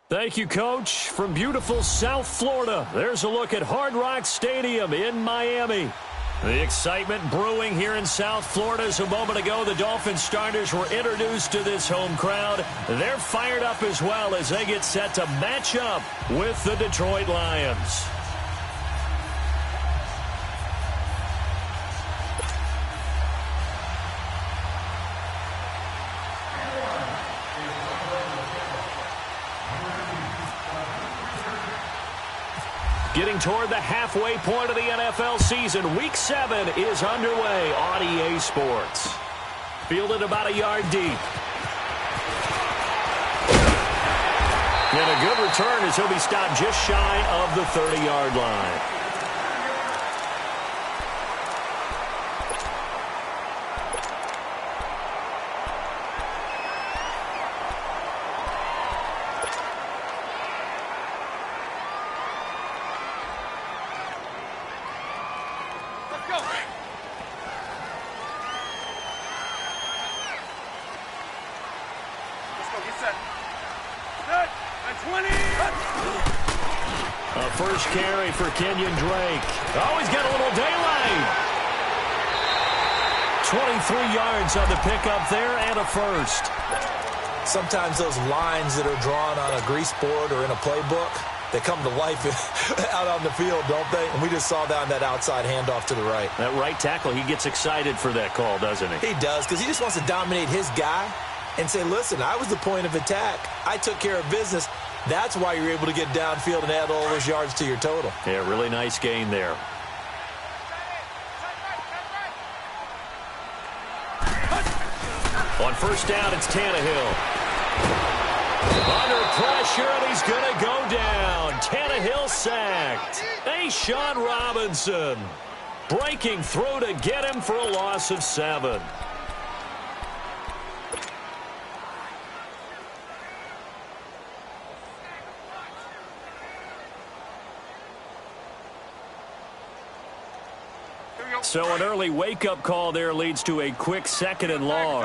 Thank you, Coach. From beautiful South Florida, there's a look at Hard Rock Stadium in Miami. The excitement brewing here in South Florida as a moment ago the Dolphins starters were introduced to this home crowd. They're fired up as well as they get set to match up with the Detroit Lions. Getting toward the halfway point of the NFL season, Week 7 is underway on EA Sports. Fielded about a yard deep. And a good return as he'll be stopped just shy of the 30-yard line. First carry for Kenyon Drake. Oh, he's got a little daylight. 23 yards on the pickup there and a first. Sometimes those lines that are drawn on a grease board or in a playbook, they come to life out on the field, don't they? And we just saw that on that outside handoff to the right. That right tackle, he gets excited for that call, doesn't he? He does, because he just wants to dominate his guy and say, listen, I was the point of attack. I took care of business. That's why you're able to get downfield and add all those yards to your total. Yeah, really nice gain there. On first down, it's Tannehill. Under pressure, and he's going to go down. Tannehill sacked. Sean Robinson breaking through to get him for a loss of 7. So an early wake-up call there leads to a quick 2nd and long.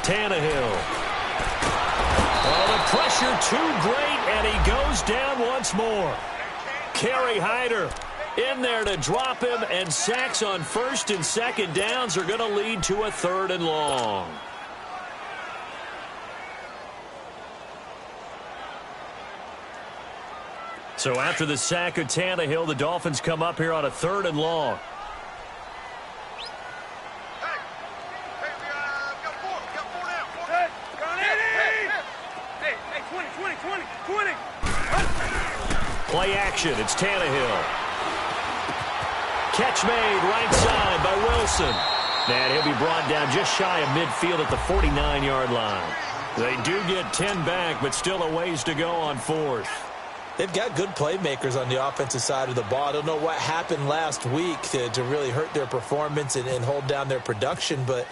Tannehill. Oh, the pressure too great, and he goes down once more. Kerry Hyder in there to drop him, and sacks on 1st and 2nd downs are going to lead to a 3rd and long. So after the sack of Tannehill, the Dolphins come up here on a 3rd and long. Play action, it's Tannehill. Catch made right side by Wilson. And he'll be brought down just shy of midfield at the 49-yard line. They do get 10 back, but still a ways to go on 4th. They've got good playmakers on the offensive side of the ball. I don't know what happened last week to really hurt their performance and hold down their production, but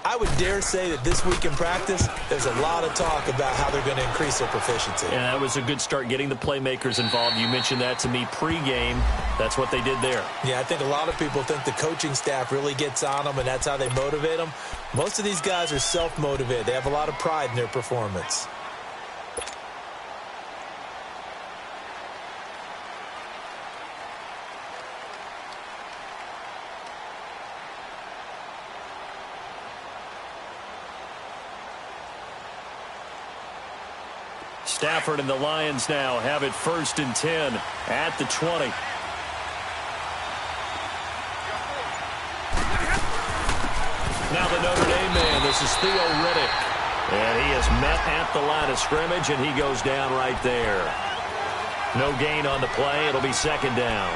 I would dare say that this week in practice, there's a lot of talk about how they're going to increase their proficiency. Yeah, that was a good start getting the playmakers involved. You mentioned that to me pregame. That's what they did there. Yeah, I think a lot of people think the coaching staff really gets on them, and that's how they motivate them. Most of these guys are self-motivated. They have a lot of pride in their performance. Stafford and the Lions now have it 1st and 10 at the 20. Now the Notre Dame man, this is Theo Riddick. And he is met at the line of scrimmage, and he goes down right there. No gain on the play. It'll be 2nd down.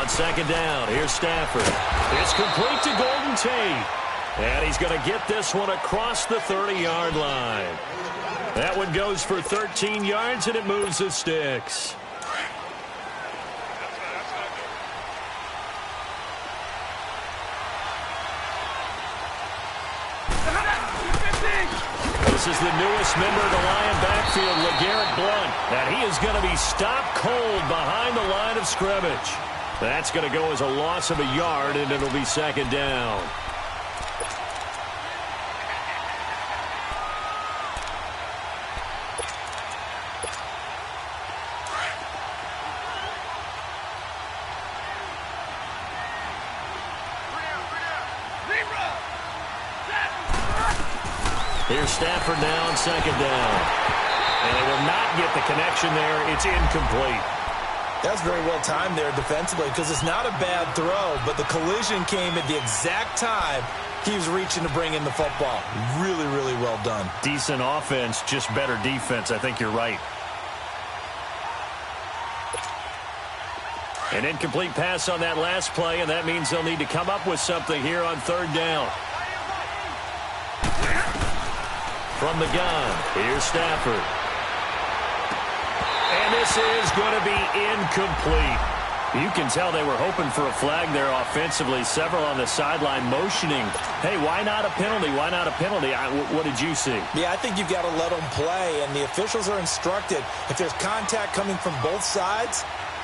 on second down. Here's Stafford. It's complete to Golden Tate. And he's going to get this one across the 30-yard line. That one goes for 13 yards, and it moves the sticks. This is the newest member of the Lion backfield, LeGarrette Blount, and he is going to be stopped cold behind the line of scrimmage. That's going to go as a loss of a yard, and it'll be second down. Here's Stafford now on second down. And they will not get the connection there. It's incomplete. That's very well timed there defensively because it's not a bad throw, but the collision came at the exact time he was reaching to bring in the football. Really, really well done. Decent offense, just better defense. I think you're right. An incomplete pass on that last play, and that means they'll need to come up with something here on third down. From the gun, here's Stafford. And this is going to be incomplete. You can tell they were hoping for a flag there offensively. Several on the sideline motioning. Hey, why not a penalty? Why not a penalty? What did you see? Yeah, I think you've got to let them play, and the officials are instructed. If there's contact coming from both sides,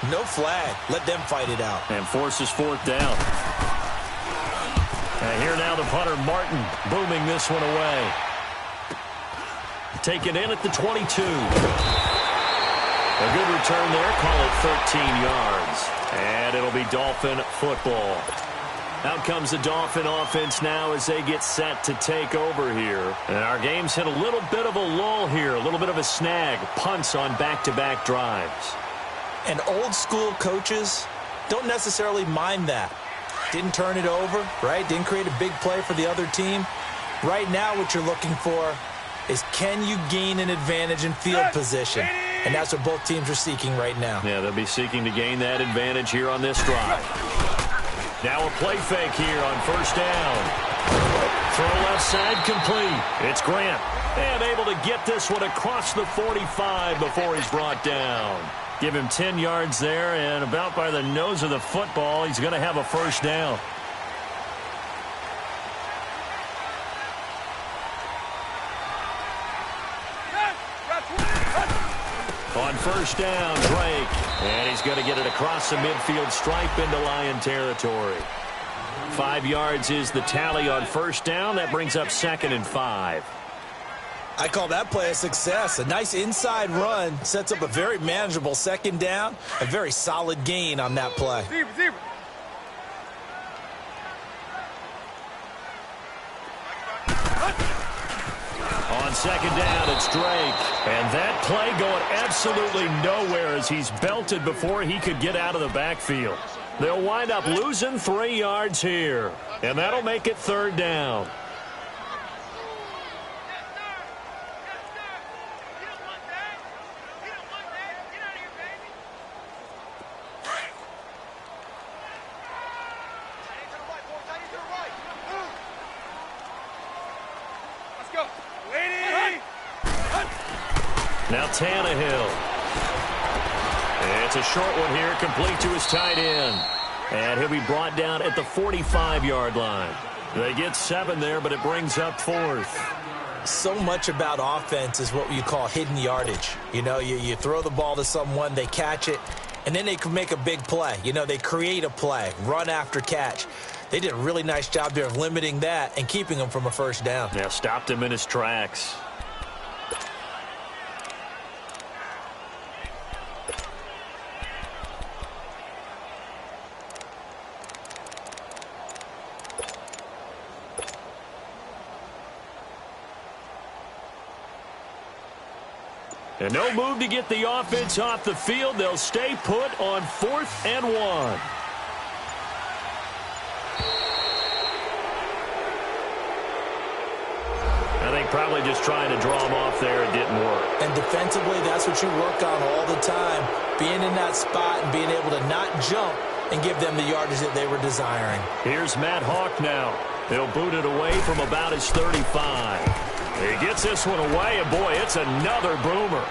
no flag. Let them fight it out. And forces fourth down. And here now the punter, Martin, booming this one away. Taken in at the 22. A good return there. Call it 13 yards. And it'll be Dolphin football. Out comes the Dolphin offense now as they get set to take over here. And our game's hit a little bit of a lull here. A little bit of a snag. Punts on back-to-back drives. And old school coaches don't necessarily mind that. Didn't turn it over, right? Didn't create a big play for the other team. Right now what you're looking for is can you gain an advantage in field position? And that's what both teams are seeking right now. Yeah, they'll be seeking to gain that advantage here on this drive. Now a play fake here on first down. Throw left side complete. It's Grant. And able to get this one across the 45 before he's brought down. Give him 10 yards there, and about by the nose of the football, he's going to have a first down. On first down, Drake. And he's going to get it across the midfield stripe into Lion territory. 5 yards is the tally on first down. That brings up 2nd and 5. I call that play a success. A nice inside run sets up a very manageable second down. A very solid gain on that play. On second down, it's Drake. And that play going absolutely nowhere as he's belted before he could get out of the backfield. They'll wind up losing 3 yards here. And that'll make it third down. Now Tannehill. It's a short one here, complete to his tight end. And he'll be brought down at the 45-yard line. They get 7 there, but it brings up 4th. So much about offense is what you call hidden yardage. You know, you throw the ball to someone, they catch it, and then they can make a big play. You know, they create a play, run after catch. They did a really nice job there of limiting that and keeping him from a first down. Yeah, stopped him in his tracks. And no move to get the offense off the field. They'll stay put on 4th and 1. I think probably just trying to draw him off there. It didn't work. And defensively, that's what you work on all the time. Being in that spot and being able to not jump and give them the yardage that they were desiring. Here's Matt Hawk now. He'll boot it away from about his 35. He gets this one away, and boy, it's another boomer.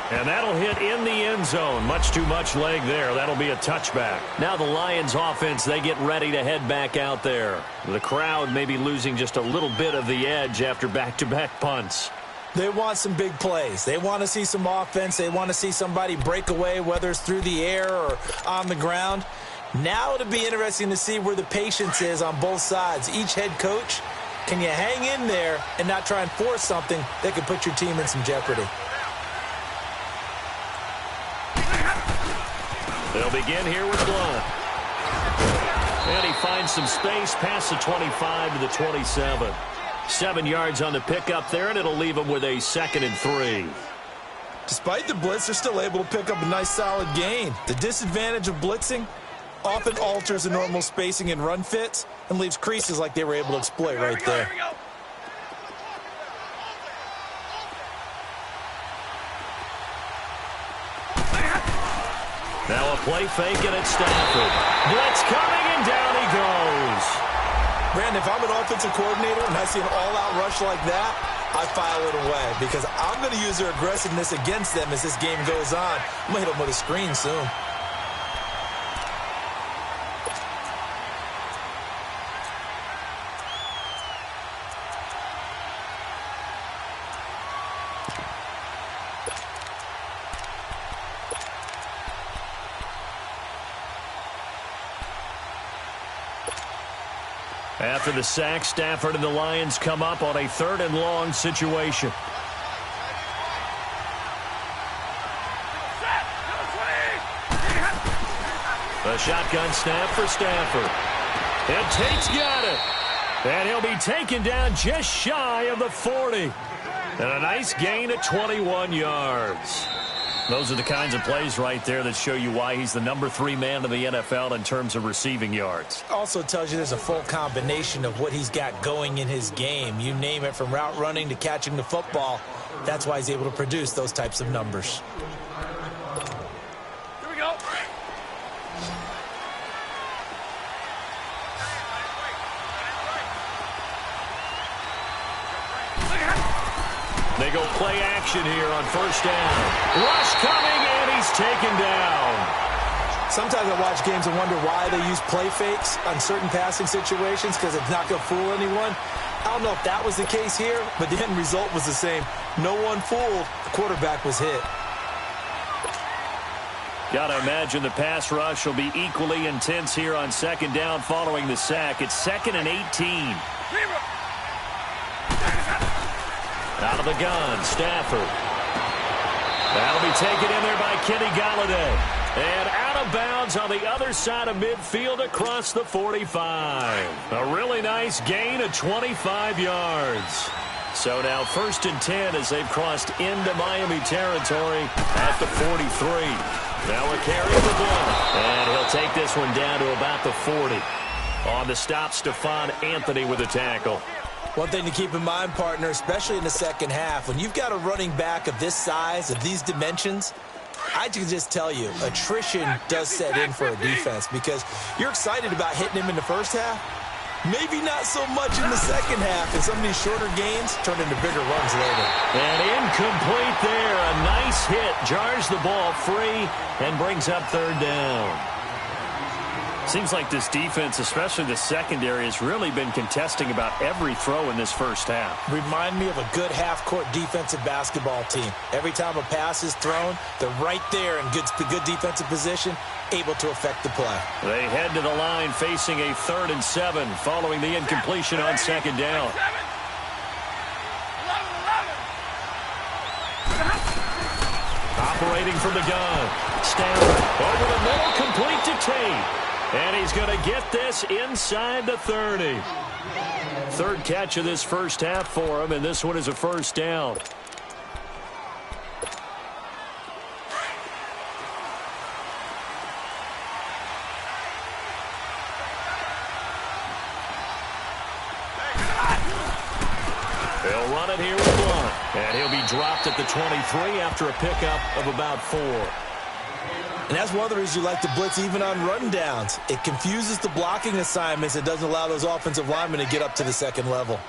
And that'll hit in the end zone. Much too much leg there. That'll be a touchback. Now the Lions offense, they get ready to head back out there. The crowd may be losing just a little bit of the edge after back-to-back punts. They want some big plays. They want to see some offense. They want to see somebody break away, whether it's through the air or on the ground. Now it'll be interesting to see where the patience is on both sides. Each head coach, can you hang in there and not try and force something that could put your team in some jeopardy? They'll begin here with Blunt. And he finds some space past the 25 to the 27. 7 yards on the pickup there, and it'll leave him with a 2nd and 3. Despite the blitz, they're still able to pick up a nice solid gain. The disadvantage of blitzing often alters the normal spacing and run fits and leaves creases like they were able to exploit right there. Now a play fake, and it's Stafford. Blitz coming, and down he goes. Brandon, if I'm an offensive coordinator and I see an all-out rush like that, I file it away because I'm going to use their aggressiveness against them as this game goes on. I'm going to hit them with a screen soon. After the sack, Stafford and the Lions come up on a 3rd and long situation. The shotgun snap for Stafford. And Tate's got it. And he'll be taken down just shy of the 40. And a nice gain of 21 yards. Those are the kinds of plays right there that show you why he's the number 3 man in the NFL in terms of receiving yards. Also tells you there's a full combination of what he's got going in his game. You name it, from route running to catching the football. That's why he's able to produce those types of numbers. Here we go. They go play action here on 1st down. Rush coming, and he's taken down. Sometimes I watch games and wonder why they use play fakes on certain passing situations because it's not going to fool anyone. I don't know if that was the case here, but the end result was the same. No one fooled. The quarterback was hit. Got to imagine the pass rush will be equally intense here on 2nd down following the sack. It's 2nd and 18. Out of the gun, Stafford. That'll be taken in there by Kenny Golladay. And out of bounds on the other side of midfield across the 45. A really nice gain of 25 yards. So now 1st and 10 as they've crossed into Miami territory at the 43. Now a carry for Blunt. And he'll take this one down to about the 40. On the stop, Stephon Anthony with a tackle. One thing to keep in mind, partner, especially in the second half, when you've got a running back of this size, of these dimensions, I can just tell you, attrition does set in for a defense because you're excited about hitting him in the first half. Maybe not so much in the second half, and some of these shorter gains turn into bigger runs later. And incomplete there. A nice hit. Jars the ball free and brings up 3rd down. Seems like this defense, especially the secondary, has really been contesting about every throw in this first half. Remind me of a good half-court defensive basketball team. Every time a pass is thrown, they're right there in good defensive position, able to affect the play. They head to the line facing a 3rd and 7 following the incompletion on 2nd down. Operating from the gun. Stafford over the middle, complete to Tate. And he's going to get this inside the 30. 3rd catch of this first half for him, and this one is a 1st down. They'll run it here with Blunt. And he'll be dropped at the 23 after a pickup of about 4. And that's one of the reasons you like to blitz even on run downs. It confuses the blocking assignments. It doesn't allow those offensive linemen to get up to the second level.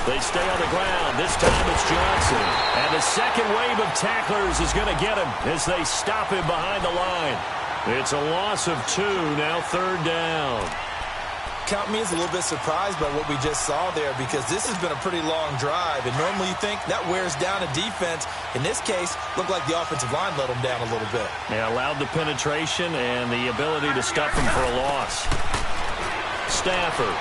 They stay on the ground. This time it's Johnson. And the second wave of tacklers is going to get him as they stop him behind the line. It's a loss of 2, now third down. Count me as a little bit surprised by what we just saw there, because this has been a pretty long drive, and normally you think that wears down a defense. In this case, looked like the offensive line let them down a little bit. Yeah, allowed the penetration and the ability to stuff him for a loss. Stafford.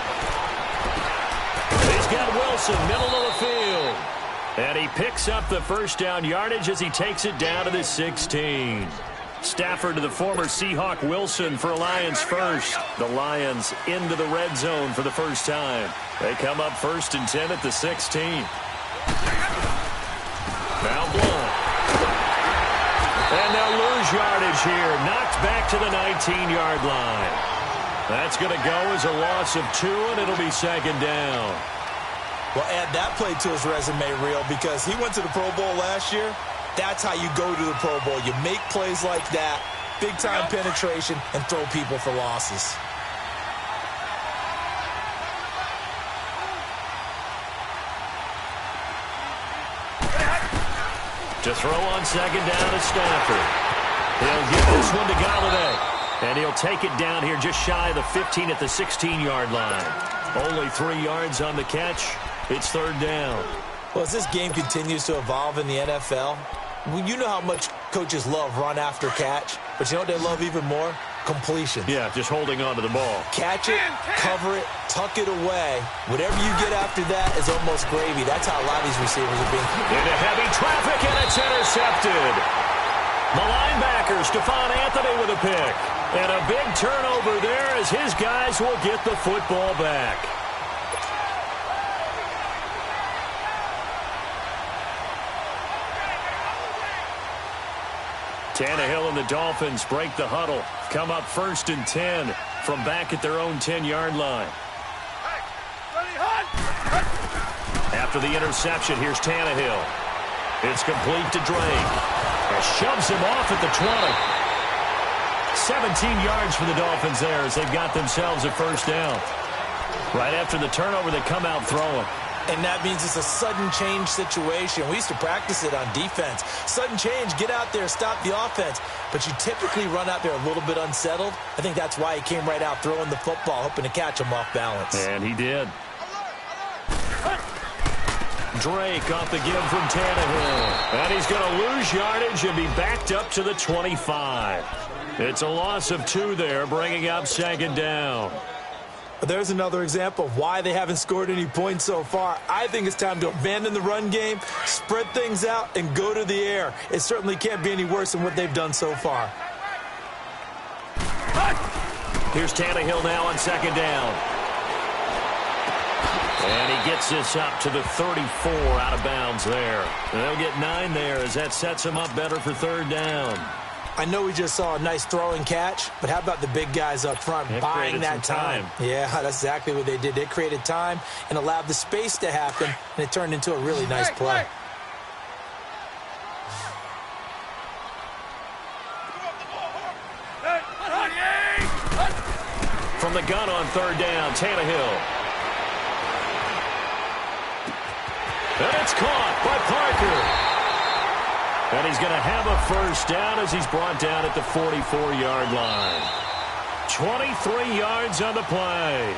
He's got Wilson, middle of the field. And he picks up the first down yardage as he takes it down to the 16. Stafford to the former Seahawk Wilson for Lions first. The Lions into the red zone for the first time. They come up 1st and 10 at the 16. Now Blunt. And they'll lose yardage here. Knocked back to the 19-yard line. That's going to go as a loss of 2, and it'll be second down. Well, add that play to his resume reel, because he went to the Pro Bowl last year. That's how you go to the Pro Bowl. You make plays like that, big-time penetration, and throw people for losses. To throw on second down to Stafford. He'll give this one to Galladay. And he'll take it down here just shy of the 15 at the 16-yard line. Only 3 yards on the catch. It's third down. Well, as this game continues to evolve in the NFL, you know how much coaches love run after catch, but you know what they love even more? Completion. Yeah, just holding on to the ball. Catch it, cover it, tuck it away. Whatever you get after that is almost gravy. That's how a lot of these receivers are being. Into heavy traffic, and it's intercepted. The linebacker, Stephon Anthony, with a pick. And a big turnover there as his guys will get the football back. Tannehill and the Dolphins break the huddle. Come up 1st and 10 from back at their own 10-yard line. After the interception, here's Tannehill. It's complete to Drake. And shoves him off at the 20. 17 yards for the Dolphins there as they've got themselves a first down. Right after the turnover, they come out throwing. And that means it's a sudden change situation. We used to practice it on defense. Sudden change, get out there, stop the offense. But you typically run out there a little bit unsettled. I think that's why he came right out throwing the football, hoping to catch him off balance. And he did. Drake off the give from Tannehill. And he's going to lose yardage and be backed up to the 25. It's a loss of 2 there, bringing up second down. There's another example of why they haven't scored any points so far. I think it's time to abandon the run game, spread things out, and go to the air. It certainly can't be any worse than what they've done so far. Here's Tannehill now on second down. And he gets this up to the 34 out of bounds there. And they'll get 9 there as that sets him up better for third down. I know we just saw a nice throwing catch, but how about the big guys up front buying that time? Yeah, that's exactly what they did. They created time and allowed the space to happen, and it turned into a really nice play. From the gun on third down, Tannehill. And it's caught by Parker. And he's going to have a first down as he's brought down at the 44-yard line. 23 yards on the play.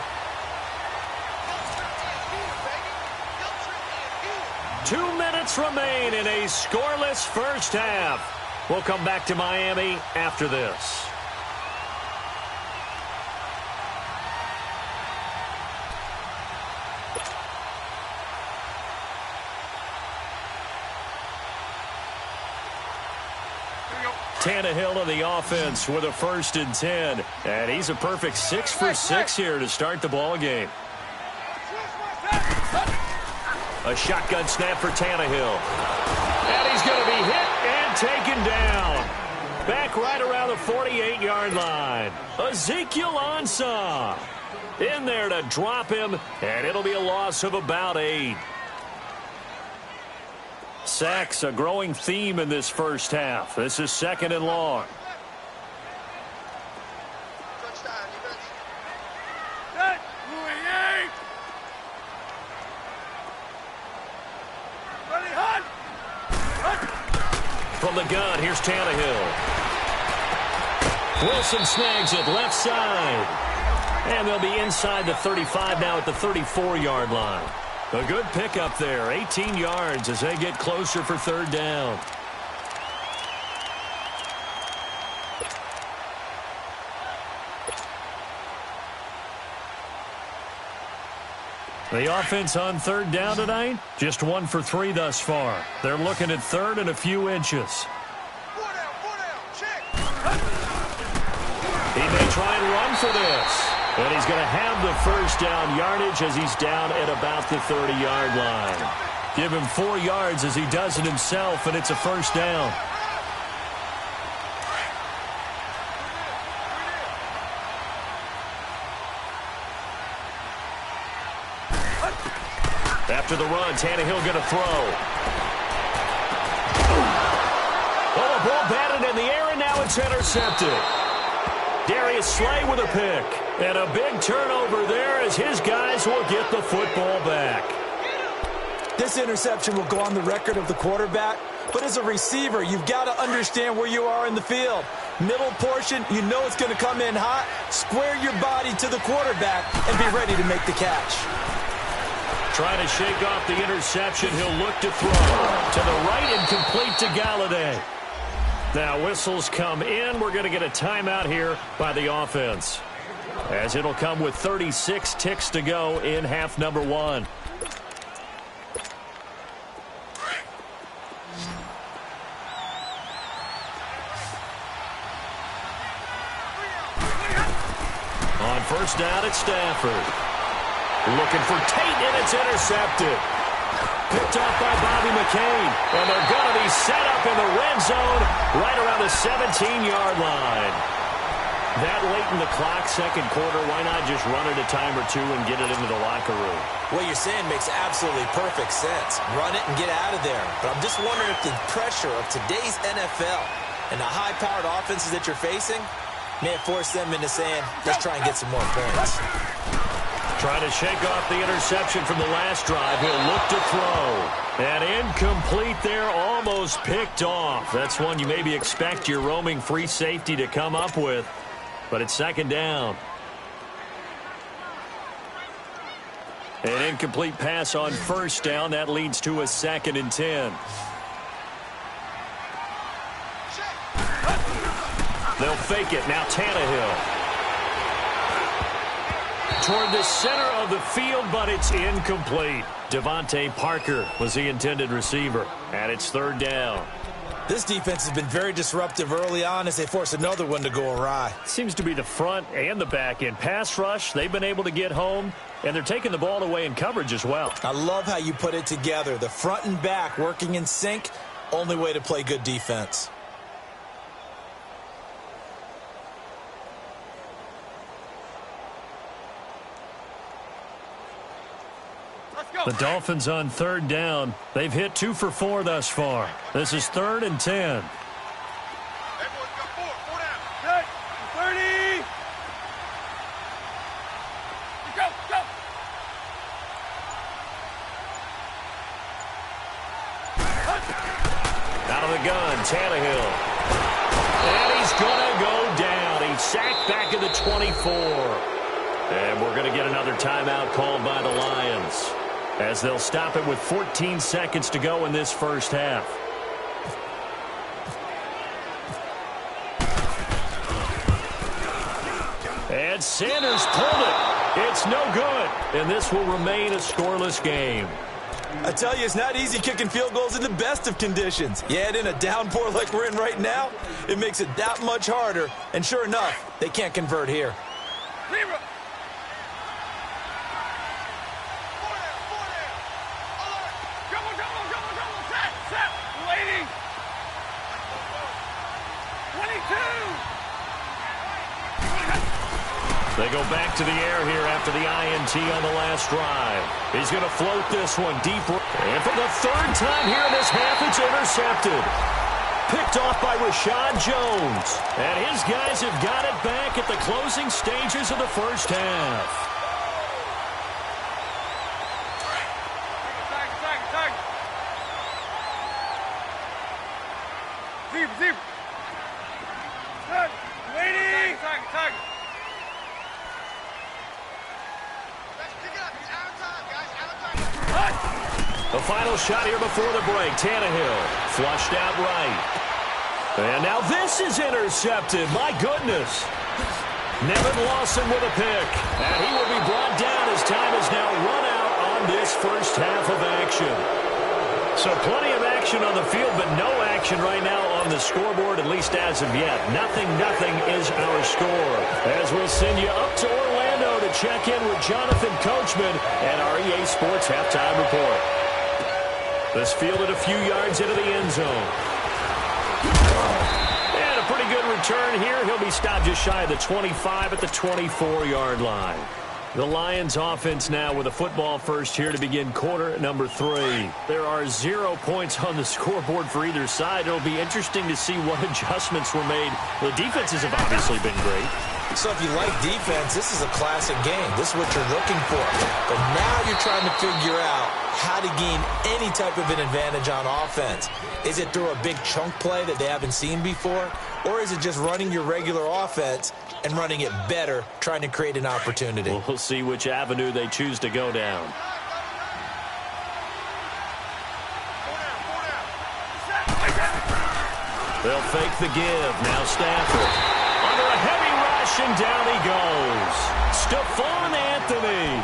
2 minutes remain in a scoreless first half. We'll come back to Miami after this. Tannehill on the offense with a 1st and 10. And he's a perfect 6 for 6 here to start the ball game. A shotgun snap for Tannehill. And he's going to be hit and taken down. Back right around the 48-yard line. Ezekiel Ansah in there to drop him, and it'll be a loss of about 8. Sacks, a growing theme in this first half. This is 2nd and long. From the gun, here's Tannehill. Wilson snags it left side. And they'll be inside the 35 now at the 34-yard line. A good pickup there, 18 yards as they get closer for 3rd down. The offense on 3rd down tonight, just 1 for 3 thus far. They're looking at 3rd and a few inches. He may try and run for this. And he's going to have the 1st down yardage as he's down at about the 30-yard line. Give him 4 yards as he does it himself, and it's a 1st down. After the run, Tannehill going to throw. Oh, the ball batted in the air, and now it's intercepted. Darius Slay with a pick. And a big turnover there as his guys will get the football back. This interception will go on the record of the quarterback, but as a receiver, you've got to understand where you are in the field. Middle portion, you know it's going to come in hot. Square your body to the quarterback and be ready to make the catch. Trying to shake off the interception. He'll look to throw to the right and complete to Galladay. Now whistles come in. We're going to get a timeout here by the offense, as it'll come with 36 ticks to go in half number 1. On 1st down, it's Stafford. Looking for Tate, and it's intercepted. Picked off by Bobby McCain. And they're going to be set up in the red zone right around the 17-yard line. That late in the clock, 2nd quarter, why not just run it a time or two and get it into the locker room? What you're saying makes absolutely perfect sense. Run it and get out of there. But I'm just wondering if the pressure of today's NFL and the high-powered offenses that you're facing may have forced them into saying, let's try and get some more points. Trying to shake off the interception from the last drive. He'll look to throw. And incomplete there, almost picked off. That's one you maybe expect your roaming free safety to come up with. But it's 2nd down. An incomplete pass on 1st down. That leads to a 2nd and 10. They'll fake it. Now Tannehill. Toward the center of the field, but it's incomplete. Devontae Parker was the intended receiver. And it's 3rd down. This defense has been very disruptive early on as they force another one to go awry. Seems to be the front and the back end. Pass rush, they've been able to get home, and they're taking the ball away in coverage as well. I love how you put it together. The front and back working in sync, only way to play good defense. The Dolphins on 3rd down. They've hit 2 for 4 thus far. This is 3rd and 10. Out of the gun, Tannehill. And he's going to go down. He's sacked back at the 24. And we're going to get another timeout called by the Lions, as they'll stop it with 14 seconds to go in this first half. And Sanders pulled it. It's no good. And this will remain a scoreless game. I tell you, it's not easy kicking field goals in the best of conditions. You add in a downpour like we're in right now, it makes it that much harder. And sure enough, they can't convert here. They go back to the air here after the INT on the last drive. He's going to float this one deep. And for the third time here in this half, it's intercepted. Picked off by Rashad Jones. And his guys have got it back at the closing stages of the first half. The final shot here before the break. Tannehill flushed out right. And now this is intercepted. My goodness. Nevin Lawson with a pick. And he will be brought down as time is now run out on this first half of action. So plenty of action on the field, but no action right now on the scoreboard, at least as of yet. Nothing is our score. As we'll send you up to Orlando to check in with Jonathan Coachman and our EA Sports Halftime Report. This fielded a few yards into the end zone. And a pretty good return here. He'll be stopped just shy of the 25 at the 24-yard line. The Lions offense now with a football first here to begin quarter number 3. There are 0 points on the scoreboard for either side. It'll be interesting to see what adjustments were made. The defenses have obviously been great. So if you like defense, this is a classic game. This is what you're looking for. But now you're trying to figure out how to gain any type of an advantage on offense. Is it through a big chunk play that they haven't seen before? Or is it just running your regular offense and running it better, trying to create an opportunity? We'll see which avenue they choose to go down. They'll fake the give. Now Stafford. Under a heavy rush, and down he goes. Stephon Anthony.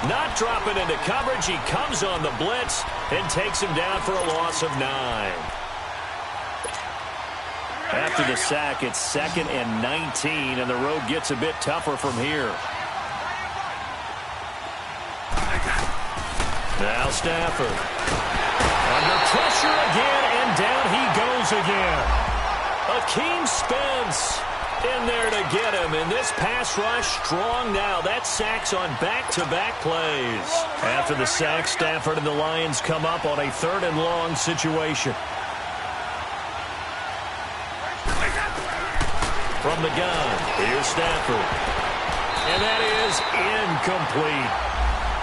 Not dropping into coverage. He comes on the blitz and takes him down for a loss of 9. After the sack, it's 2nd and 19, and the road gets a bit tougher from here. Now Stafford. Under pressure again, and down he goes again. Akeem Spence in there to get him, and this pass rush strong now. That sacks on back-to-back plays. After the sack, Stafford and the Lions come up on a 3rd and long situation. From the gun, here's Stafford. And that is incomplete.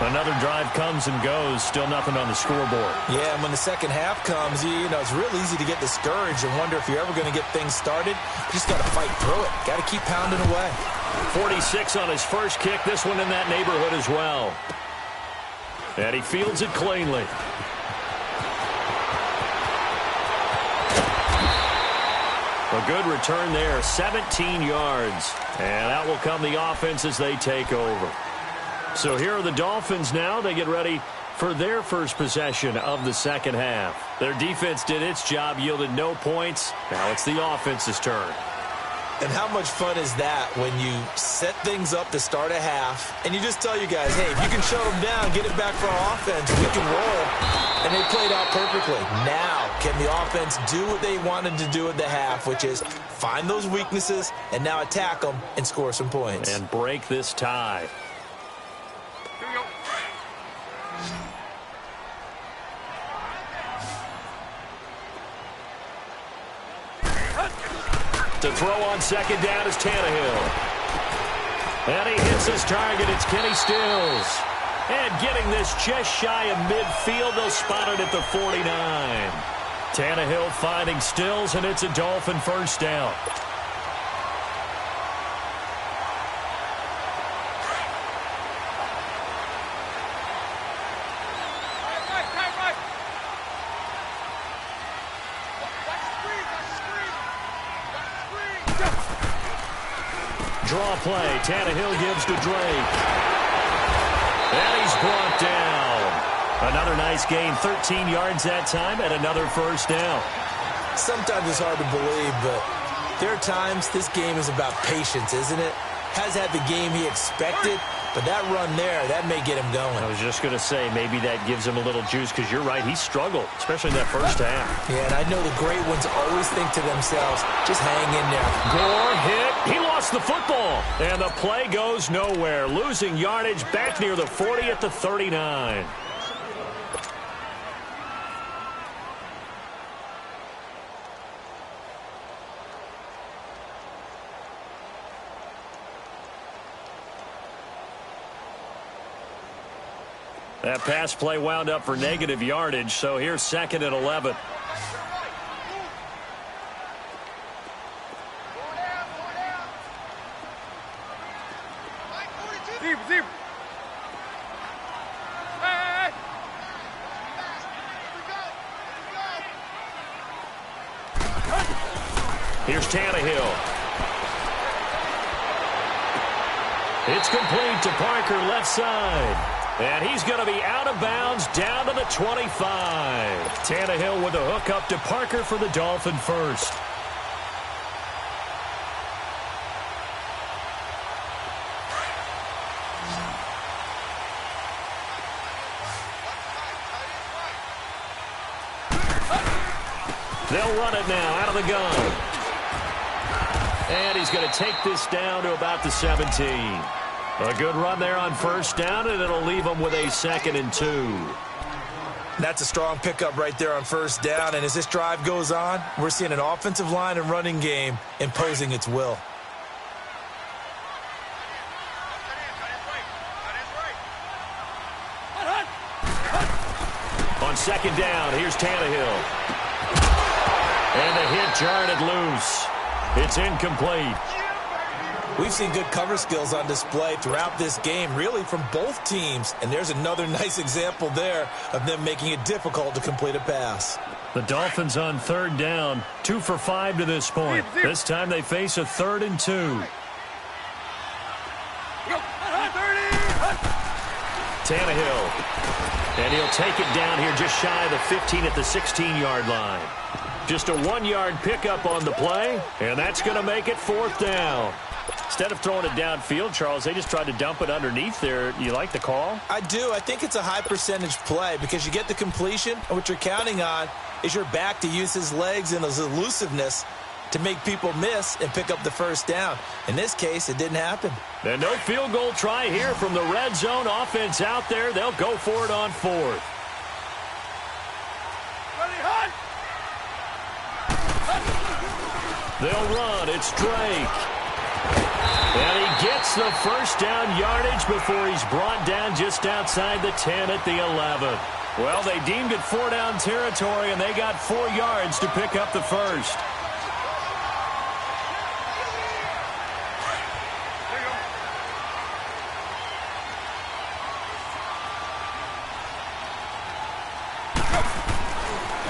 Another drive comes and goes, still nothing on the scoreboard. Yeah, and when the second half comes, you know, it's real easy to get discouraged and wonder if you're ever going to get things started. You just got to fight through it. Got to keep pounding away. 46 on his first kick, this one in that neighborhood as well. And he fields it cleanly. A good return there, 17 yards. And out will come the offense as they take over. So here are the Dolphins now. They get ready for their first possession of the second half. Their defense did its job, yielded no points. Now it's the offense's turn. And how much fun is that when you set things up to start a half and you just tell you guys, hey, if you can shut them down, get it back for our offense, we can roll. And they played out perfectly. Now, can the offense do what they wanted to do at the half, which is find those weaknesses and now attack them and score some points. And break this tie. To throw on second down is Tannehill. And he hits his target. It's Kenny Stills. And getting this just shy of midfield. They'll spot it at the 49. Tannehill finding Stills, and it's a Dolphin first down. Draw play. Tannehill gives to Drake. And he's brought down. Another nice gain. 13 yards that time and another first down. Sometimes it's hard to believe, but there are times this game is about patience, isn't it? Has had the game he expected, but that run there, that may get him going. I was just going to say, maybe that gives him a little juice, because you're right, he struggled, especially in that first half. Yeah, and I know the great ones always think to themselves, just hang in there. Gore hit. He lost the football, and the play goes nowhere, losing yardage back near the 40 at the 39. That pass play wound up for negative yardage, so here's 2nd and 11. Here's Tannehill. It's complete to Parker, left side. And he's going to be out of bounds down to the 25. Tannehill with a hook up to Parker for the Dolphin first. They'll run it now out of the gun. And he's going to take this down to about the 17. A good run there on first down, and it'll leave them with a 2nd and 2. That's a strong pickup right there on first down, and as this drive goes on, we're seeing an offensive line and running game imposing its will. On 2nd down, here's Tannehill. And the hit jarred it loose. It's incomplete. We've seen good cover skills on display throughout this game, really from both teams. And there's another nice example there of them making it difficult to complete a pass. The Dolphins on 3rd down, 2 for 5 to this point. This time they face a 3rd and 2. Tannehill. And he'll take it down here just shy of the 15 at the 16-yard line. Just a 1-yard pickup on the play, and that's going to make it 4th down. Instead of throwing it downfield, Charles, they just tried to dump it underneath there. You like the call? I do. I think it's a high percentage play because you get the completion, and what you're counting on is your back to use his legs and his elusiveness to make people miss and pick up the first down. In this case, it didn't happen. And no field goal try here from the red zone offense out there. They'll go for it on 4th. They'll run. It's Drake. And he gets the first down yardage before he's brought down just outside the 10 at the 11. Well, they deemed it 4-down territory, and they got 4 yards to pick up the first.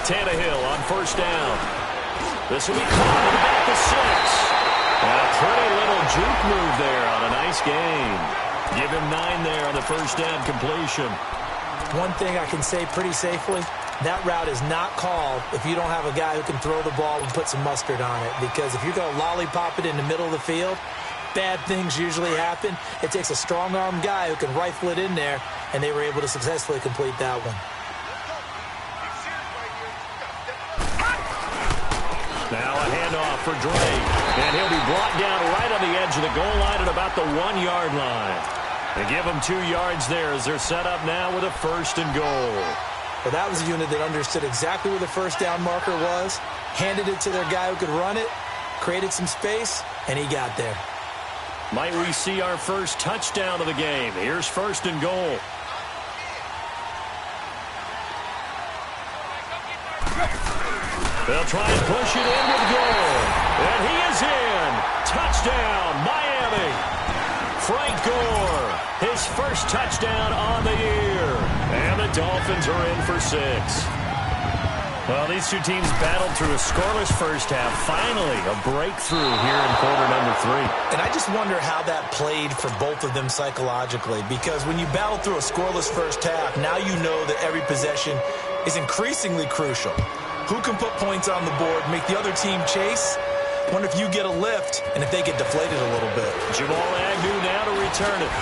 Tannehill on first down. This will be caught at about the 6. And a pretty little juke move there on a nice gain. Give him 9 there on the first down completion. One thing I can say pretty safely, that route is not called if you don't have a guy who can throw the ball and put some mustard on it. Because if you're going to lollipop it in the middle of the field, bad things usually happen. It takes a strong-armed guy who can rifle it in there, and they were able to successfully complete that one. Now a handoff for Drake. And he'll be brought down right on the edge of the goal line at about the 1-yard line. They give him 2 yards there as they're set up now with a 1st and goal. Well, that was a unit that understood exactly where the first down marker was, handed it to their guy who could run it, created some space, and he got there. Might we see our first touchdown of the game? Here's 1st and goal. They'll try and push it in with goal. And he is in. Touchdown, Miami. Frank Gore, his first touchdown on the year. And the Dolphins are in for 6. Well, these two teams battled through a scoreless first half. Finally, a breakthrough here in quarter number 3. And I just wonder how that played for both of them psychologically. Because when you battle through a scoreless first half, now you know that every possession is increasingly crucial. Who can put points on the board, make the other team chase? Wonder if you get a lift and if they get deflated a little bit. Jamal Agnew now to return it.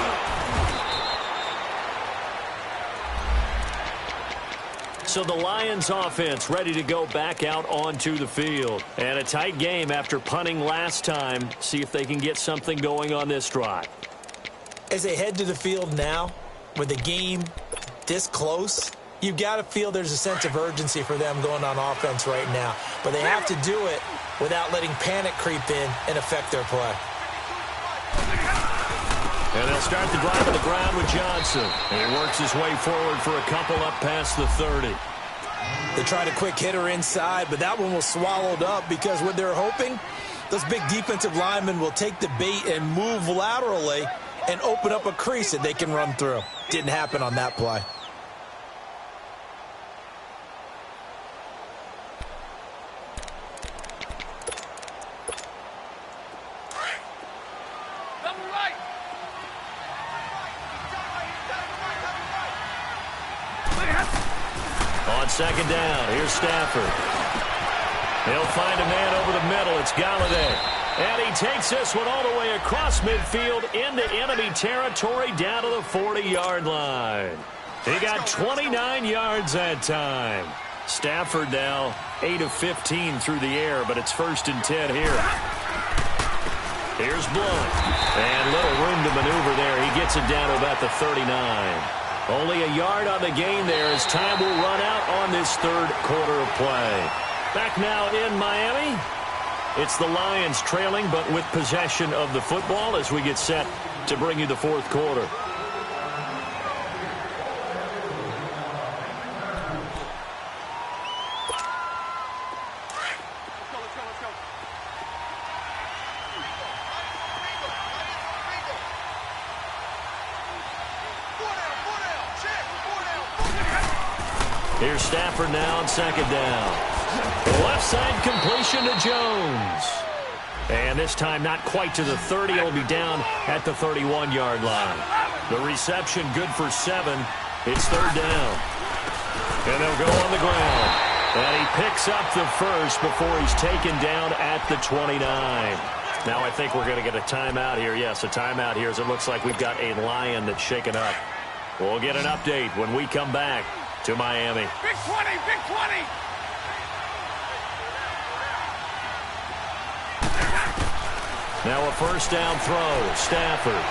So the Lions offense ready to go back out onto the field. And a tight game after punting last time. See if they can get something going on this drive. As they head to the field now, with the game this close, you've got to feel there's a sense of urgency for them going on offense right now. But they have to do it without letting panic creep in and affect their play. And they'll start the drive on the ground with Johnson. And he works his way forward for a couple up past the 30. They tried a quick hitter inside, but that one was swallowed up because what they're hoping, those big defensive linemen will take the bait and move laterally and open up a crease that they can run through. Didn't happen on that play. On second down, here's Stafford. He'll find a man over the middle. It's Galladay. And he takes this one all the way across midfield into enemy territory down to the 40-yard line. He got 29 yards that time. Stafford now 8 of 15 through the air, but it's 1st and 10 here. Here's Blunt. And little room to maneuver there. He gets it down to about the 39. Only a yard on the gain there as time will run out on this third quarter of play. Back now in Miami. It's the Lions trailing, but with possession of the football as we get set to bring you the fourth quarter. Here's Stafford now on second down. Left side completion to Jones. And this time not quite to the 30. It'll be down at the 31-yard line. The reception good for 7. It's third down. And they'll go on the ground. And he picks up the first before he's taken down at the 29. Now I think we're going to get a timeout here. Yes, a timeout here as it looks like we've got a Lion that's shaken up. We'll get an update when we come back to Miami. Big 20, big 20. Now a first down throw. Stafford.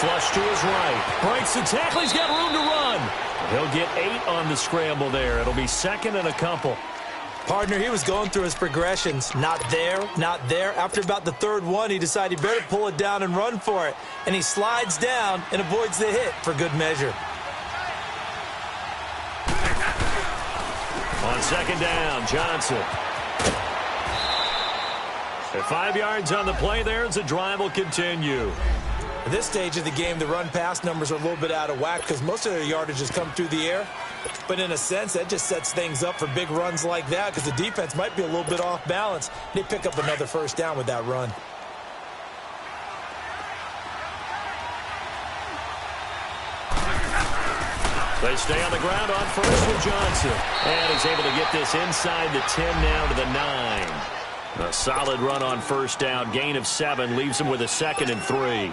Flush to his right. Breaks the tackle. He's got room to run. He'll get 8 on the scramble there. It'll be 2nd and a couple. Partner, he was going through his progressions. Not there, not there. After about the third one, he decided he better pull it down and run for it. And he slides down and avoids the hit for good measure. On second down, Johnson. At 5 yards on the play there as the drive will continue. At this stage of the game, the run-pass numbers are a little bit out of whack because most of their yardage has come through the air. But in a sense, that just sets things up for big runs like that because the defense might be a little bit off balance. They pick up another first down with that run. They stay on the ground on first with Johnson. And he's able to get this inside the 10 now to the 9. A solid run on first down. Gain of 7 leaves him with a 2nd and 3.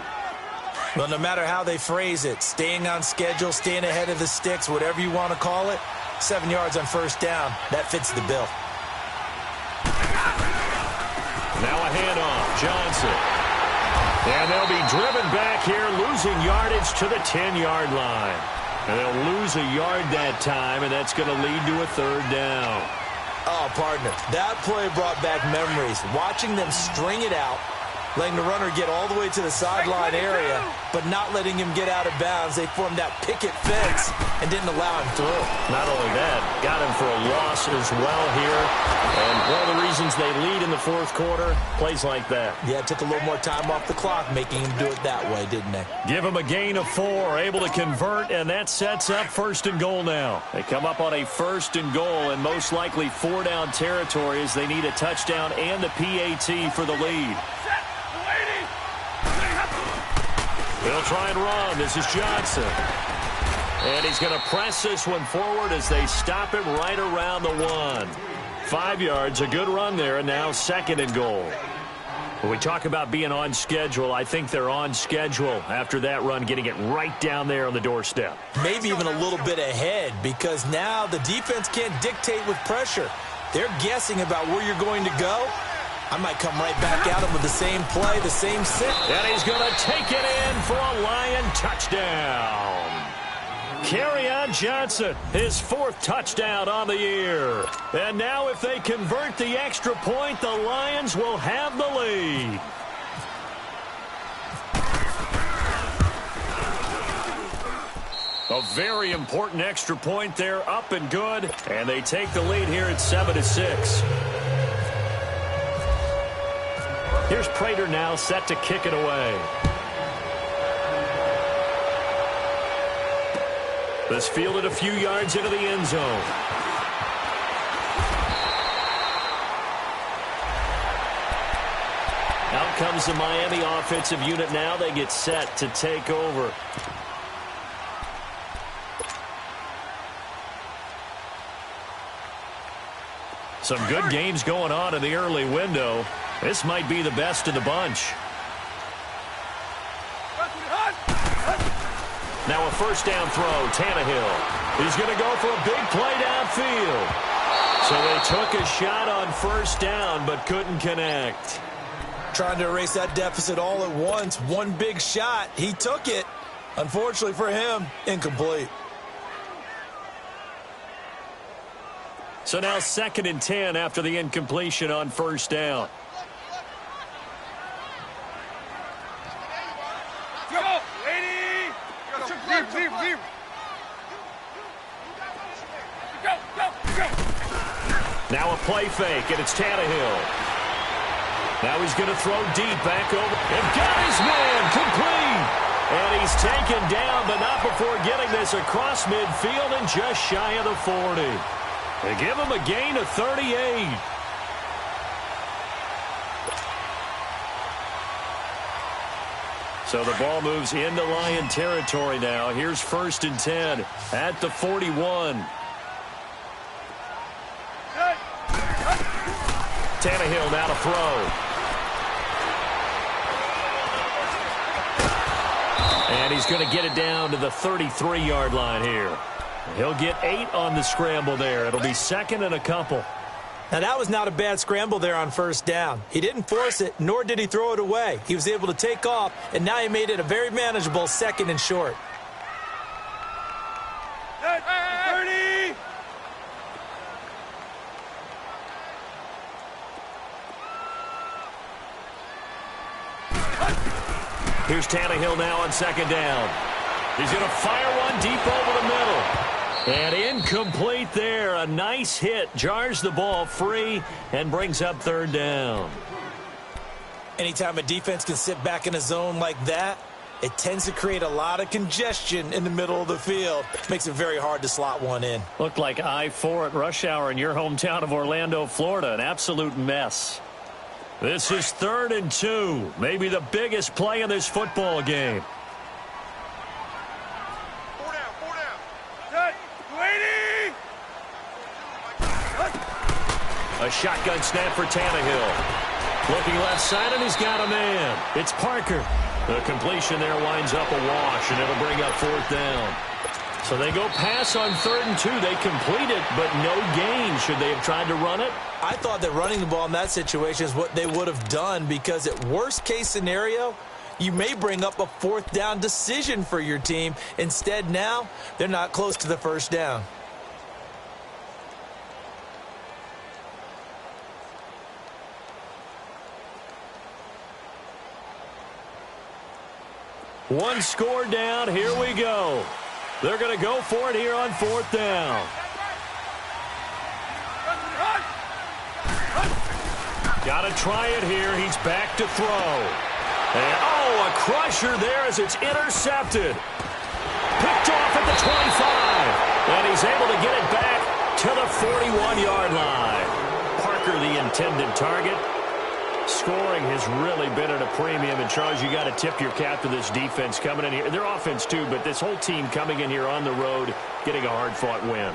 Well, no matter how they phrase it, staying on schedule, staying ahead of the sticks, whatever you want to call it, 7 yards on first down, that fits the bill. Now a handoff. Johnson. And they'll be driven back here, losing yardage to the 10-yard line. And they'll lose a yard that time, and that's going to lead to a third down. Oh, partner, that play brought back memories. Watching them string it out, letting the runner get all the way to the sideline area, but not letting him get out of bounds. They formed that picket fence and didn't allow him through. Not only that, got him for a loss as well here. And one of the reasons they lead in the fourth quarter, plays like that. Yeah, it took a little more time off the clock, making him do it that way, didn't they? Give him a gain of 4, able to convert, and that sets up 1st and goal now. They come up on a 1st and goal, and most likely 4-down territory as they need a touchdown and a PAT for the lead. They'll try and run. This is Johnson. And he's going to press this one forward as they stop him right around the 1. 5 yards, a good run there, and now 2nd and goal. When we talk about being on schedule, I think they're on schedule after that run, getting it right down there on the doorstep. Maybe even a little bit ahead, because now the defense can't dictate with pressure. They're guessing about where you're going to go. I might come right back at him with the same play, the same sit. And he's going to take it in for a Lion touchdown. Kerryon Johnson, his 4th touchdown on the year. And now if they convert the extra point, the Lions will have the lead. A very important extra point there, up and good. And they take the lead here at 7-6. Here's Prater now set to kick it away. This fielded a few yards into the end zone. Out comes the Miami offensive unit now. They get set to take over. Some good games going on in the early window. This might be the best of the bunch. Now a first down throw, Tannehill. He's going to go for a big play downfield. So they took a shot on first down but couldn't connect. Trying to erase that deficit all at once. One big shot. He took it. Unfortunately for him, incomplete. So now 2nd and 10 after the incompletion on first down. Now a play fake, and it's Tannehill. Now he's going to throw deep back over. And got his man complete. And he's taken down, but not before getting this across midfield and just shy of the 40. They give him a gain of 38. So the ball moves into Lion territory now. Here's 1st and 10 at the 41. Tannehill now to throw. And he's going to get it down to the 33-yard line here. He'll get 8 on the scramble there. It'll be 2nd and a couple. Now, that was not a bad scramble there on first down. He didn't force it, nor did he throw it away. He was able to take off, and now he made it a very manageable 2nd and short. 30! Here's Tannehill now on 2nd down. He's going to fire one deep over the middle. And incomplete there. A nice hit. Jars the ball free and brings up 3rd down. Anytime a defense can sit back in a zone like that, it tends to create a lot of congestion in the middle of the field. Makes it very hard to slot one in. Looked like I-4 at rush hour in your hometown of Orlando, Florida. An absolute mess. This is 3rd and 2. Maybe the biggest play in this football game. A shotgun snap for Tannehill. Looking left side, and he's got a man. It's Parker. The completion there winds up a wash, and it'll bring up 4th down. So they go pass on 3rd and 2. They complete it, but no gain. Should they have tried to run it? I thought that running the ball in that situation is what they would have done, because at worst case scenario, you may bring up a 4th down decision for your team. Instead, now, they're not close to the 1st down. One score down. Here we go. They're going to go for it here on 4th down. Got to try it here. He's back to throw. And, a crusher there as it's intercepted. Picked off at the 25. And he's able to get it back to the 41-yard line. Parker, the intended target. Scoring has really been at a premium. And, Charles, you got to tip your cap to this defense coming in here. Their offense, too, but this whole team coming in here on the road, getting a hard-fought win.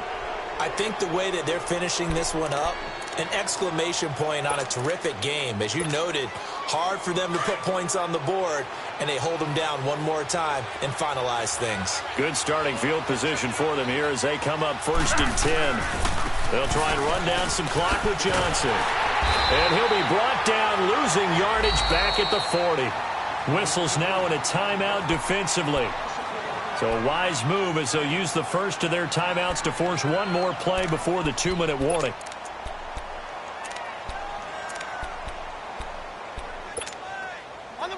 I think the way that they're finishing this one up an exclamation point on a terrific game. As you noted, hard for them to put points on the board, and they hold them down one more time and finalize things. Good starting field position for them here as they come up 1st and 10. They'll try and run down some clock with Johnson. And he'll be brought down, losing yardage back at the 40. Whistles now in a timeout defensively. So a wise move as they'll use the first of their timeouts to force one more play before the 2-minute warning.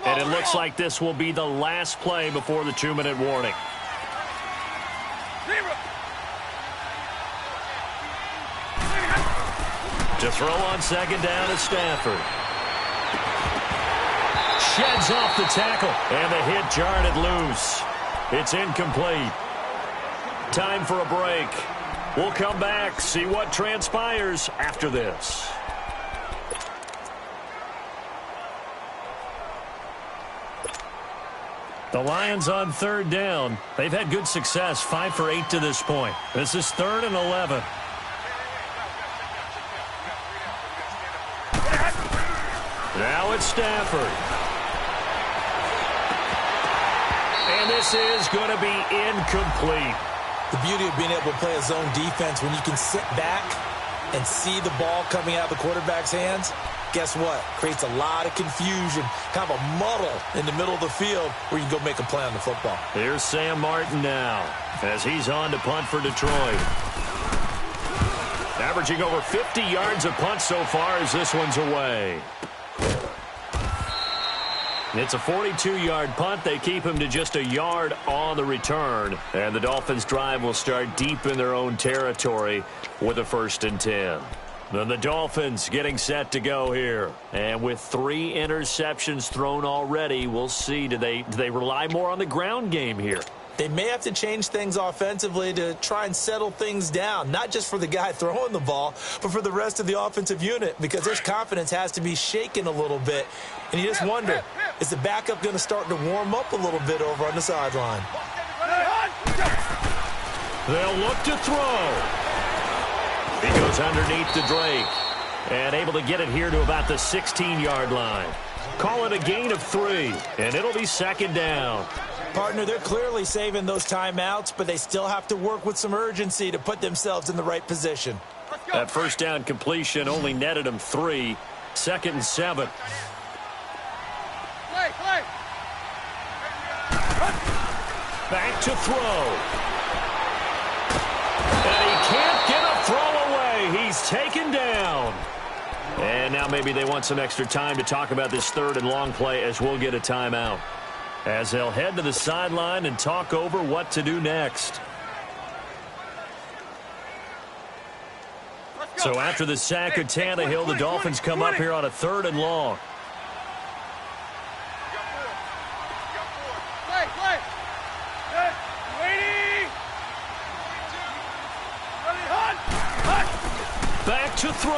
And it looks like this will be the last play before the 2-minute warning. To throw on 2nd down is Stafford. Sheds off the tackle, and the hit jarred it loose. It's incomplete. Time for a break. We'll come back, see what transpires after this. The Lions on 3rd down. They've had good success, 5 for 8 to this point. This is 3rd and 11. Now it's Stafford. And this is going to be incomplete. The beauty of being able to play a zone defense when you can sit back and see the ball coming out of the quarterback's hands, guess what? Creates a lot of confusion, kind of a muddle in the middle of the field where you can go make a play on the football. Here's Sam Martin now as he's on to punt for Detroit. Averaging over 50 yards a punt so far as this one's away. It's a 42-yard punt. They keep him to just a yard on the return. And the Dolphins' drive will start deep in their own territory with a 1st and 10. Then the Dolphins getting set to go here. And with 3 interceptions thrown already, we'll see. Do they rely more on the ground game here? They may have to change things offensively to try and settle things down, not just for the guy throwing the ball, but for the rest of the offensive unit, because their confidence has to be shaken a little bit. And you just wonder, is the backup going to start to warm up a little bit over on the sideline? They'll look to throw. He goes underneath to Drake and able to get it here to about the 16-yard line. Call it a gain of 3, and it'll be 2nd down. Partner, they're clearly saving those timeouts, but they still have to work with some urgency to put themselves in the right position. That 1st down completion only netted them 3. 2nd and 7. Back to throw. And he can't get a throw away. He's taken down. And now maybe they want some extra time to talk about this 3rd and long play as we'll get a timeout. As they'll head to the sideline and talk over what to do next. So after the sack of Tannehill, the Dolphins come up here on a 3rd and long. Back to throw.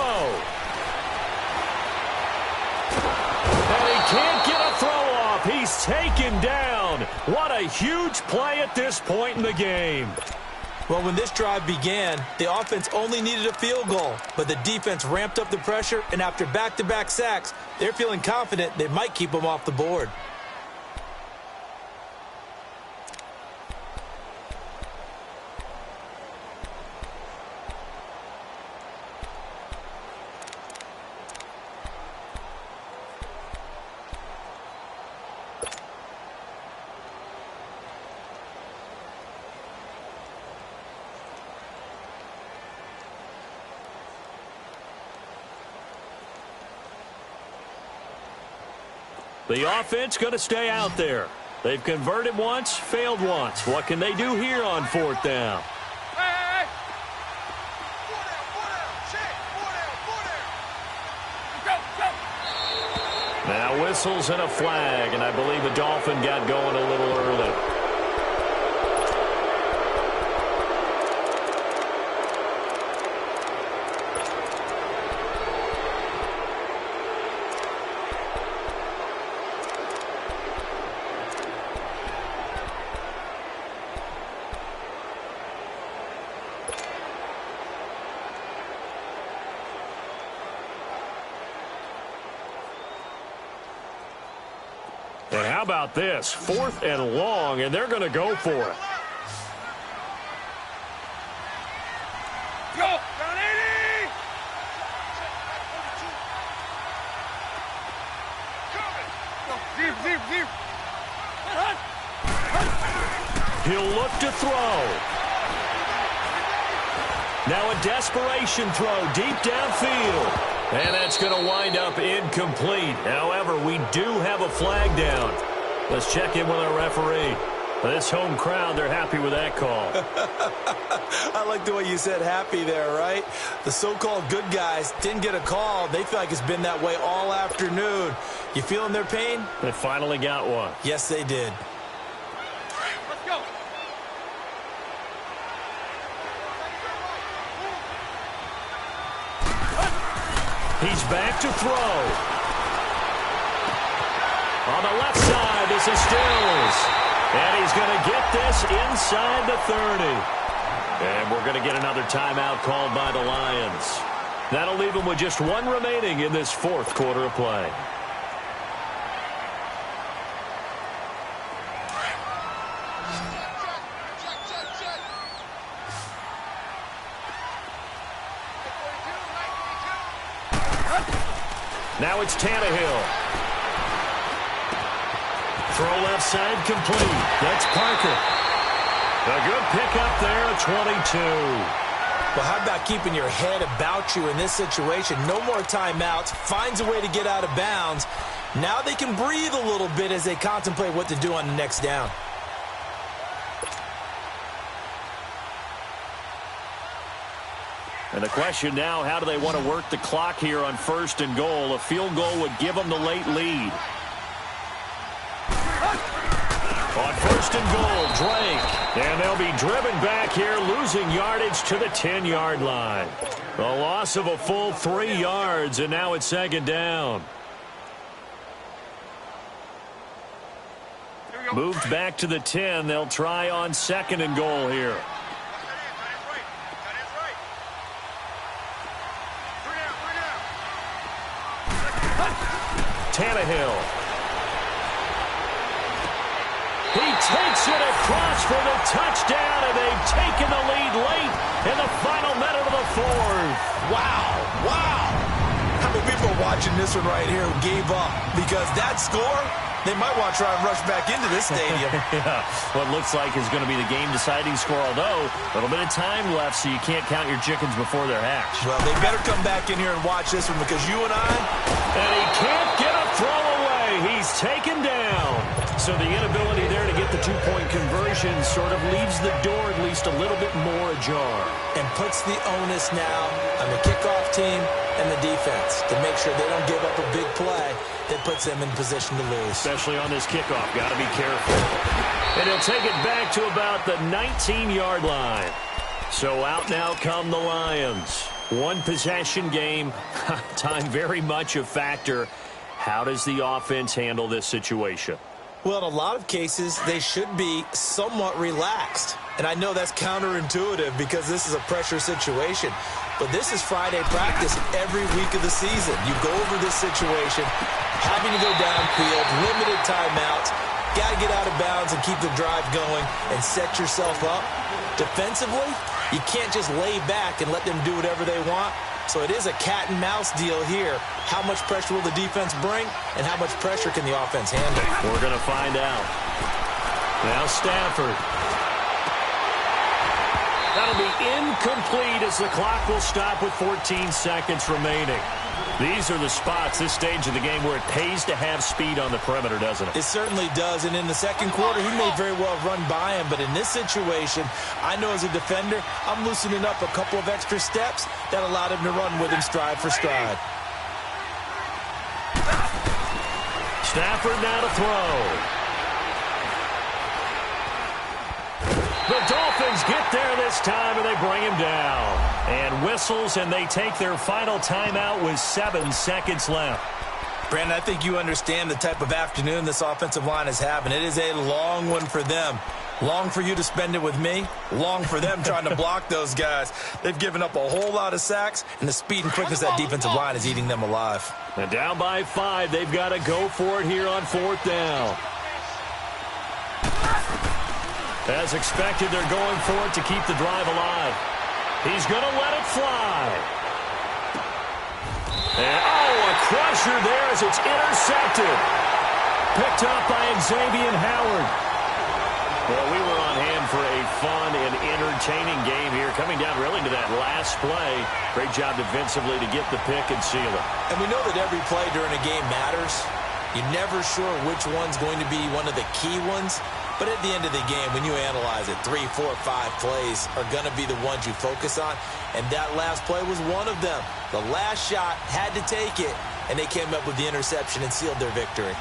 And he can't get a throw off. He's taken down. What a huge play at this point in the game. Well, when this drive began, the offense only needed a field goal, but the defense ramped up the pressure, and after back-to-back sacks, they're feeling confident they might keep them off the board. The offense going to stay out there. They've converted once, failed once. What can they do here on 4th down? Now whistles and a flag, and I believe the Dolphin got going a little early. And how about this? 4th and long, and they're going to go for it. Go! Down 80! Deep. He'll look to throw. Now a desperation throw deep downfield. And that's going to wind up incomplete. However, we do have a flag down. Let's check in with our referee. This home crowd, they're happy with that call. I like the way you said happy there, right? The so-called good guys didn't get a call. They feel like it's been that way all afternoon. You feeling their pain? They finally got one. Yes, they did. Let's go! He's back to throw. On the left side, this is Stills. And he's going to get this inside the 30. And we're going to get another timeout called by the Lions. That'll leave them with just one remaining in this 4th quarter of play. Now it's Tannehill. Throw left side complete. That's Parker. A good pickup there at 22. Well, how about keeping your head about you in this situation? No more timeouts. Finds a way to get out of bounds. Now they can breathe a little bit as they contemplate what to do on the next down. And the question now, how do they want to work the clock here on 1st and goal? A field goal would give them the late lead. On 1st and goal, Drake. And they'll be driven back here, losing yardage to the 10-yard line. A loss of a full 3 yards, and now it's 2nd down. Moved back to the 10. They'll try on 2nd and goal here. Tannehill. He takes it across for the touchdown, and they've taken the lead late in the final minute of the 4th. Wow. How many people are watching this one right here who gave up? Because that score, they might want to try and rush back into this stadium. Yeah, what looks like is going to be the game-deciding score, although a little bit of time left, so you can't count your chickens before they're hatched. Well, they better come back in here and watch this one, because you and I... And he can't get a throw away. He's taken down. So the inability there to get the 2-point conversion sort of leaves the door at least a little bit more ajar. And puts the onus now on the kickoff team and the defense to make sure they don't give up a big play that puts them in position to lose. Especially on this kickoff. Got to be careful. And he'll take it back to about the 19-yard line. So out now come the Lions. One possession game. Time very much a factor. How does the offense handle this situation? Well, in a lot of cases, they should be somewhat relaxed. And I know that's counterintuitive because this is a pressure situation. But this is Friday practice every week of the season. You go over this situation, having to go downfield, limited timeouts, got to get out of bounds and keep the drive going and set yourself up. Defensively, you can't just lay back and let them do whatever they want. So it is a cat and mouse deal here. How much pressure will the defense bring, and how much pressure can the offense handle? We're going to find out. Now Stafford. That'll be incomplete as the clock will stop with 14 seconds remaining. These are the spots, this stage of the game, where it pays to have speed on the perimeter, doesn't it? It certainly does, and in the second quarter, he may very well run by him, but in this situation, I know as a defender, I'm loosening up a couple of extra steps that allowed him to run with him stride for stride. Stafford now to throw. The Dolphins get there this time, and they bring him down. And whistles, and they take their final timeout with 7 seconds left. Brandon, I think you understand the type of afternoon this offensive line is having. It is a long one for them. Long for you to spend it with me. Long for them trying to block those guys. They've given up a whole lot of sacks, and the speed and quickness of that defensive line is eating them alive. And down by 5, they've got to go for it here on 4th down. As expected, they're going for it to keep the drive alive. He's going to let it fly. And, a crusher there as it's intercepted. Picked up by Xavier Howard. Well, we were on hand for a fun and entertaining game here, coming down really to that last play. Great job defensively to get the pick and seal it. And we know that every play during a game matters. You're never sure which one's going to be one of the key ones. But at the end of the game, when you analyze it, 3, 4, 5 plays are going to be the ones you focus on. And that last play was one of them. The last shot had to take it, and they came up with the interception and sealed their victory.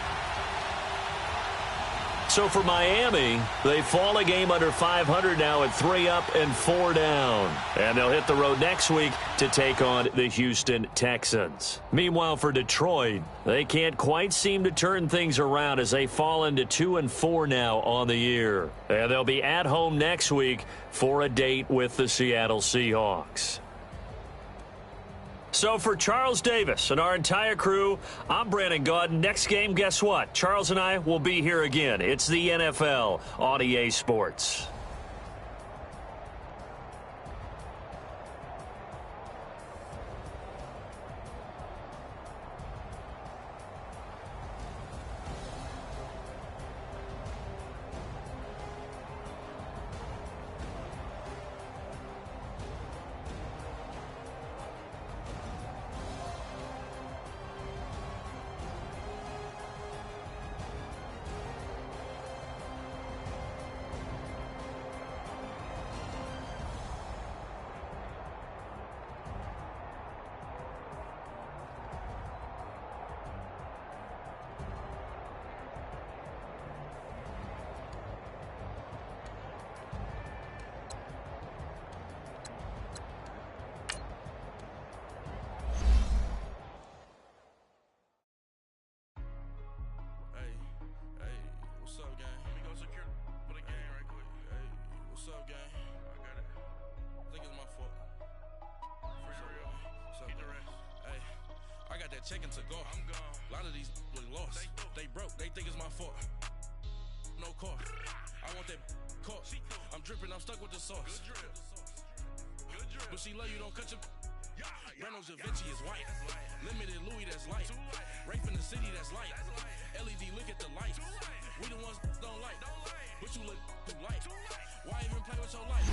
So for Miami, they fall a game under 500 now at 3 up and 4 down. And they'll hit the road next week to take on the Houston Texans. Meanwhile, for Detroit, they can't quite seem to turn things around as they fall into 2 and 4 now on the year. And they'll be at home next week for a date with the Seattle Seahawks. So for Charles Davis and our entire crew, I'm Brandon Gaudin. Next game, guess what? Charles and I will be here again. It's the NFL on EA Sports. Checking to go. I'm gone. A lot of these look lost. They broke. They think it's my fault. No cost. I want that cost. I'm dripping. I'm stuck with the sauce. Good drip. But she love you. Don't cut your. Reynolds Da Vinci is white. Limited Louis that's light. Rape in the city that's light. LED look at the light. We the ones don't like. But you look too light. Why even play with your life?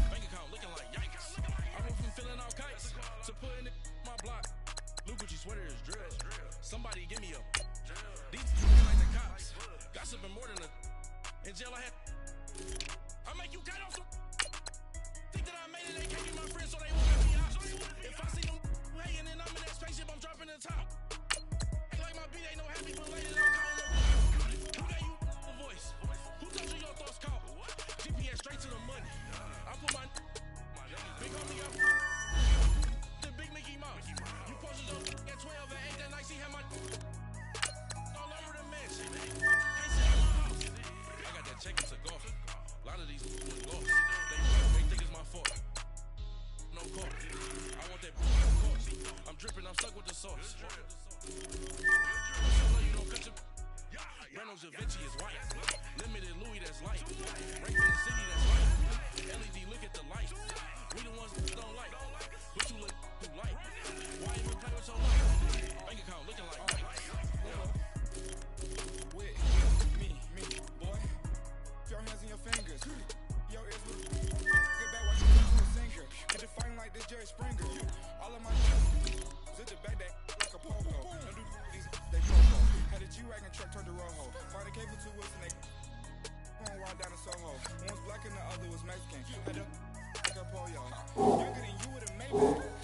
Bank account looking like yikes. I went from filling out kites to putting it in my block. Look what you sweater is drill. Somebody give me a. These like the cops. Gossiping more than a. In jail I had. I make you cut off some. Think that I made it, they can't be my friends, so they won't let me out. If I see them hating and I'm in that spaceship, I'm dropping the top. Ain't like my beat, ain't no happy for lady, don't call no. Who gave you a voice? Who told you your thoughts count? GPS straight to the money. I put my. Big homie up. The big Mickey Mouse. You posted your at 12 and 8 that night, she had my. All over the mansion. Can't sit at my house. I got that check to golf. A lot of these was lost. They think it's my fault. No cost. I want that cost. I'm dripping, I'm stuck with the sauce. You don't cut your. Reynolds Da Vinci is white. Limited Louis that's light. Rape in the city that's light. LED look at the light. We the ones that don't like. But you look too light. Why even play with your life? Bank account looking like with me, boy. Your hands in your fingers. Yo, it's with get back what you do to a singer. Get you fighting like this Jerry Springer. All of my zip the back that like a pogo. Don't do these they pogo. Had a G-Wagon truck turned to Rojo. Find a cable 2 wheels and they going wild down in Soho. One was black and the other was Mexican. Had a like a pollo. Younger than you with a Maybach.